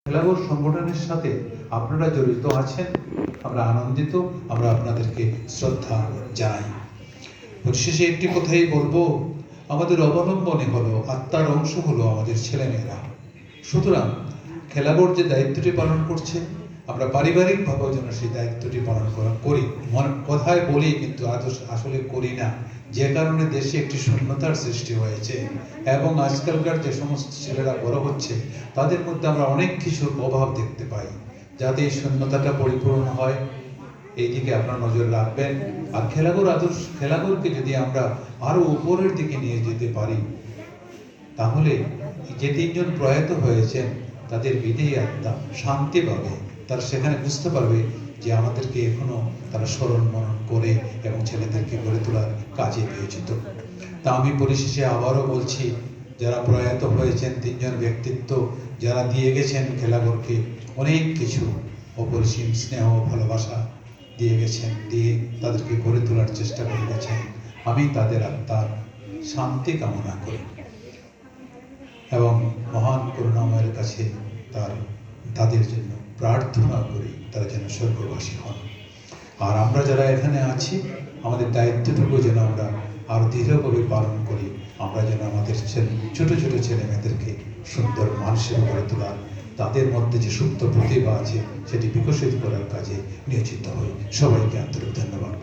খেলাঘর সংগঠনের সাথে আপনারা জড়িত আছেন, আমরা আনন্দিত, আমরা আপনাদেরকে শ্রদ্ধা জানাই। পরিশেষে একটি কথাই বলবো, আমাদের অবলম্বনে হলো, আত্মার অংশ হলো আমাদের ছেলেমেয়েরা। সুতরাং খেলাঘর যে দায়িত্বটি পালন করছে, আমরা পারিবারিকভাবেও যেন সেই দায়িত্বটি পালন করি। কথায় বলি কিন্তু আসলে করি না, যে কারণে দেশে একটি শূন্যতার সৃষ্টি হয়েছে এবং আজকালকার যে সমস্ত ছেলেরা বড় হচ্ছে তাদের মধ্যে আমরা অনেক কিছুর অভাব দেখতে পাই। যাতে এই শূন্যতাটা পরিপূর্ণ হয়, এই দিকে আপনারা নজর রাখবেন। আর খেলাঘরকে যদি আমরা আরো উপরের দিকে নিয়ে যেতে পারি, তাহলে যে তিনজন প্রয়াত হয়েছেন তাদের বিদেহী আত্মা শান্তি পাবে, তারা সেখানে বুঝতে পারবে যে আমাদেরকে এখনো তারা স্মরণ মনন করে এবং ছেলেদেরকে গড়ে তোলার কাজে নিয়োজিত। তা আমি পরিশেষে আবারও বলছি, যারা প্রয়াত হয়েছেন তিনজন ব্যক্তিত্ব, যারা দিয়ে গেছেন খেলাঘরকে অনেক কিছু, অপরিসীম স্নেহ ভালোবাসা দিয়ে গেছেন, দিয়ে তাদেরকে গড়ে তোলার চেষ্টা করে গেছেন, আমি তাদের আত্মার শান্তি কামনা করি এবং মহান করুণাময়ের কাছে তাদের জন্য প্রার্থনা করি তারা যেন স্বর্গবাসী হন। আর আমরা যারা এখানে আছি, আমাদের দায়িত্বটুকু যেন আমরা আরো দৃঢ়ভাবে পালন করি। আমরা যেন আমাদের ছোট ছোট ছেলে মেয়েদেরকে সুন্দর মানুষের গড়ে তোলার, তাদের মধ্যে যে সুপ্ত প্রতিভা আছে সেটি বিকশিত করার কাজে নিয়োজিত হই। সবাইকে আন্তরিক ধন্যবাদ।